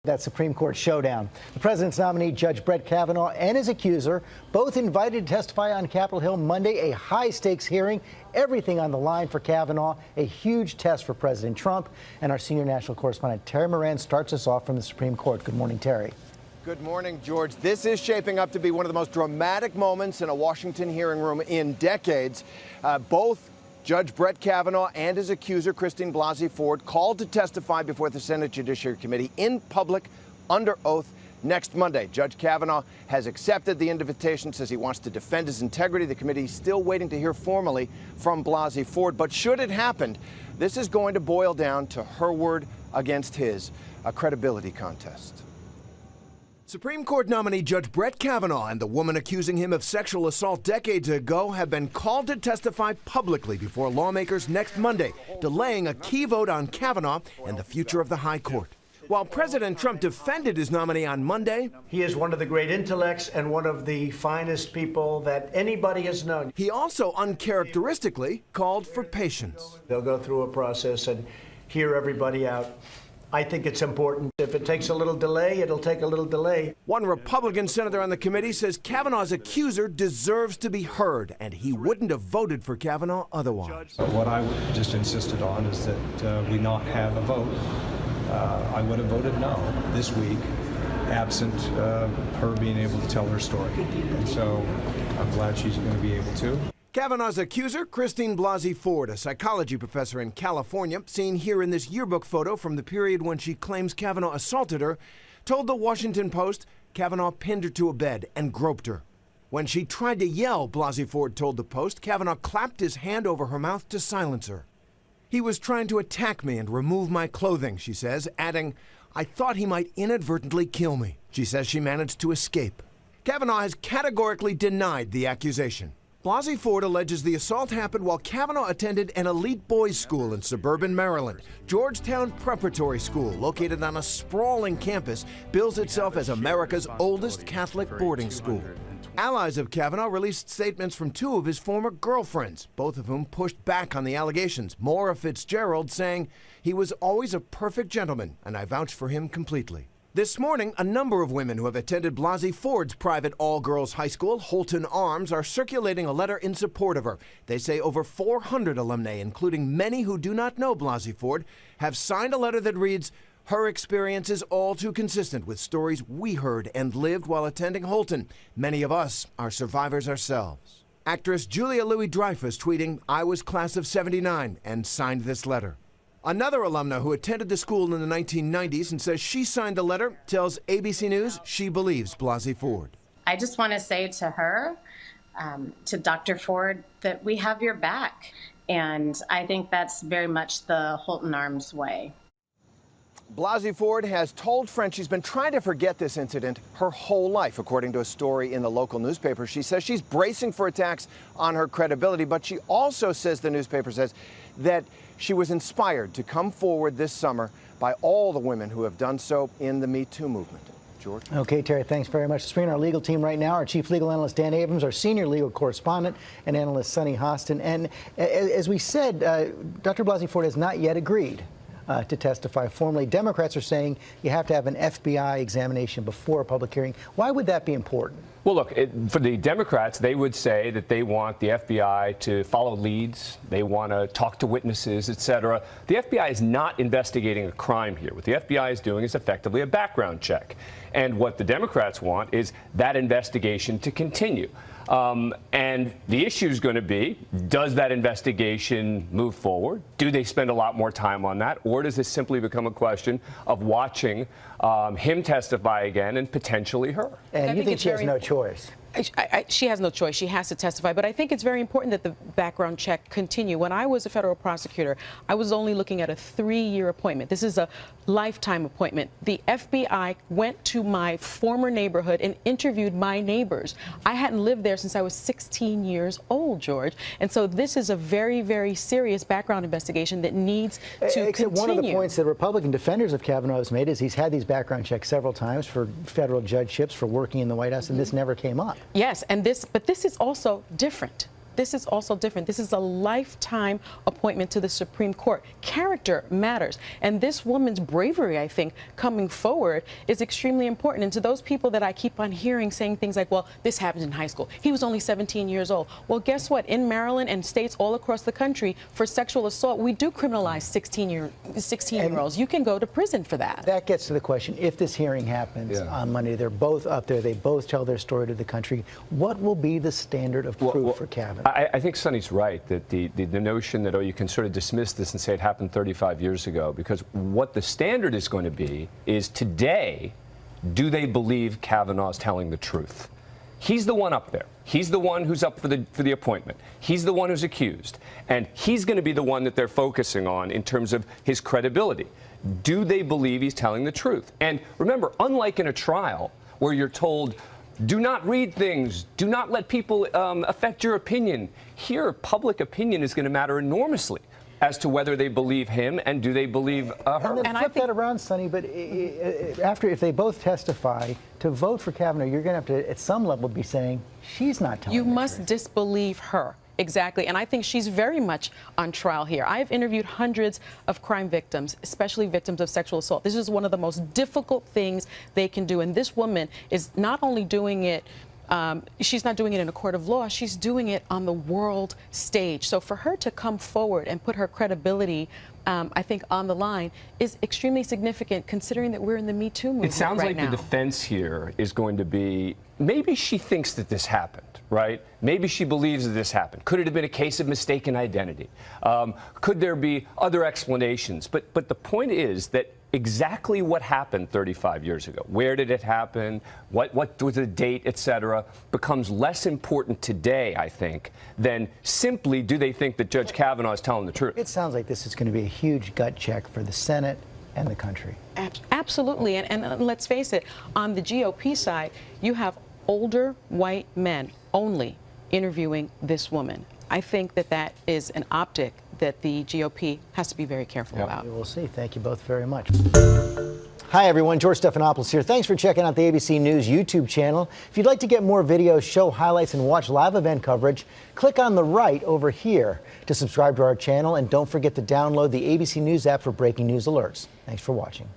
That Supreme Court showdown. The president's nominee, Judge Brett Kavanaugh, and his accuser, both invited to testify on Capitol Hill Monday, a high-stakes hearing. Everything on the line for Kavanaugh, a huge test for President Trump. And our senior national correspondent, Terry Moran, starts us off from the Supreme Court. Good morning, Terry. Good morning, George. This is shaping up to be one of the most dramatic moments in a Washington hearing room in decades. Both Judge Brett Kavanaugh and his accuser, Christine Blasey Ford, called to testify before the Senate Judiciary Committee in public under oath next Monday. Judge Kavanaugh has accepted the invitation, says he wants to defend his integrity. The committee is still waiting to hear formally from Blasey Ford. But should it happen, this is going to boil down to her word against his, a credibility contest. Supreme Court nominee Judge Brett Kavanaugh and the woman accusing him of sexual assault decades ago have been called to testify publicly before lawmakers next Monday, delaying a key vote on Kavanaugh and the future of the High Court. While President Trump defended his nominee on Monday, he is one of the great intellects and one of the finest people that anybody has known. He also uncharacteristically called for patience. They'll go through a process and hear everybody out. I think it's important. If it takes a little delay, it'll take a little delay. One Republican senator on the committee says Kavanaugh's accuser deserves to be heard, and he wouldn't have voted for Kavanaugh otherwise. What I just insisted on is that we not have a vote. I would have voted no this week, absent her being able to tell her story. And so I'm glad she's going to be able to. Kavanaugh's accuser, Christine Blasey Ford, a psychology professor in California, seen here in this yearbook photo from the period when she claims Kavanaugh assaulted her, told the Washington Post Kavanaugh pinned her to a bed and groped her. When she tried to yell, Blasey Ford told the Post, Kavanaugh clapped his hand over her mouth to silence her. He was trying to attack me and remove my clothing, she says, adding, I thought he might inadvertently kill me. She says she managed to escape. Kavanaugh has categorically denied the accusation. Blasey Ford alleges the assault happened while Kavanaugh attended an elite boys' school in suburban Maryland. Georgetown Preparatory School, located on a sprawling campus, bills itself as America's oldest Catholic boarding school. Allies of Kavanaugh released statements from two of his former girlfriends, both of whom pushed back on the allegations. Maura Fitzgerald saying, he was always a perfect gentleman, and I vouch for him completely. This morning, a number of women who have attended Blasey Ford's private all-girls high school, Holton Arms, are circulating a letter in support of her. They say over 400 alumni, including many who do not know Blasey Ford, have signed a letter that reads, her experience is all too consistent with stories we heard and lived while attending Holton. Many of us are survivors ourselves. Actress Julia Louis-Dreyfus tweeting, I was class of '79, and signed this letter. Another alumna who attended the school in the 1990s and says she signed the letter tells ABC News she believes Blasey Ford. I just want to say to her, to Dr. Ford, that we have your back. And I think that's very much the Holton Arms way. Blasey Ford has told friends she's been trying to forget this incident her whole life, according to a story in the local newspaper. She says she's bracing for attacks on her credibility, but she also says, the newspaper says, that she was inspired to come forward this summer by all the women who have done so in the Me Too movement. George? Okay, Terry, thanks very much. Speaking our legal team right now, our chief legal analyst, Dan Abrams, our senior legal correspondent and analyst, Sunny Hostin. And as we said, Dr. Blasey Ford has not yet agreed to testify formally. Democrats are saying you have to have an FBI examination before a public hearing. Why would that be important? Well, look, for the Democrats, they would say that they want the FBI to follow leads. They want to talk to witnesses, et cetera. The FBI is not investigating a crime here. What the FBI is doing is effectively a background check. And what the Democrats want is that investigation to continue. And the issue is going to be, does that investigation move forward? Do they spend a lot more time on that? Or does this simply become a question of watching him testify again and potentially her? And you think she has no choice? She has no choice. She has to testify. But I think it's very important that the background check continue. When I was a federal prosecutor, I was only looking at a 3-year appointment. This is a lifetime appointment. The FBI went to my former neighborhood and interviewed my neighbors. I hadn't lived there since I was 16 years old, George. And so this is a very, very serious background investigation that needs to continue. One of the points that Republican defenders of Kavanaugh has made is he's had these background checks several times for federal judgeships, for working in the White House, and this never came up. Yes, and but this is also different. this is also different. This is a lifetime appointment to the Supreme Court. Character matters. And this woman's bravery, I think, coming forward is extremely important. And to those people that I keep on hearing saying things like, well, this happened in high school. He was only 17 years old. Well, guess what? In Maryland and states all across the country, for sexual assault, we do criminalize 16-year-olds. You can go to prison for that. That gets to the question, if this hearing happens on Monday, they're both up there, they both tell their story to the country, what will be the standard of proof for Kavanaugh? I think Sonny's right, that the notion that, oh, you can sort of dismiss this and say it happened 35 years ago, because what the standard is going to be is today, do they believe Kavanaugh's telling the truth? He's the one up there. He's the one who's up for the appointment. He's the one who's accused. And he's going to be the one that they're focusing on in terms of his credibility. Do they believe he's telling the truth? And remember, unlike in a trial where you're told, do not read things, do not let people affect your opinion, here public opinion is going to matter enormously as to whether they believe him and do they believe her. And flip that around, Sonny, but if they both testify, to vote for Kavanaugh, you're going to have to, at some level, be saying she's not telling the truth. You must disbelieve her. Exactly. And I think she's very much on trial here. I've interviewed hundreds of crime victims, especially victims of sexual assault. This is one of the most difficult things they can do. And this woman is not only doing it, she's not doing it in a court of law, she's doing it on the world stage. So for her to come forward and put her credibility, I think, on the line is extremely significant, considering that we're in the Me Too movement. It sounds like now. the defense here is going to be, maybe she thinks that this happened, right? Maybe she believes that this happened. Could it have been a case of mistaken identity? Could there be other explanations? But the point is that exactly what happened 35 years ago, where did it happen, what was the date, et cetera, becomes less important today, I think, than simply do they think that Judge Kavanaugh is telling the truth. It sounds like this is going to be a huge gut check for the Senate and the country. Absolutely. And let's face it, on the GOP side, you have older white men only interviewing this woman. I think that that is an optic that the GOP has to be very careful about. We'll see. Thank you both very much. Hi, everyone. George Stephanopoulos here. Thanks for checking out the ABC News YouTube channel. If you'd like to get more videos, show highlights, and watch live event coverage, click on the right over here to subscribe to our channel. And don't forget to download the ABC News app for breaking news alerts. Thanks for watching.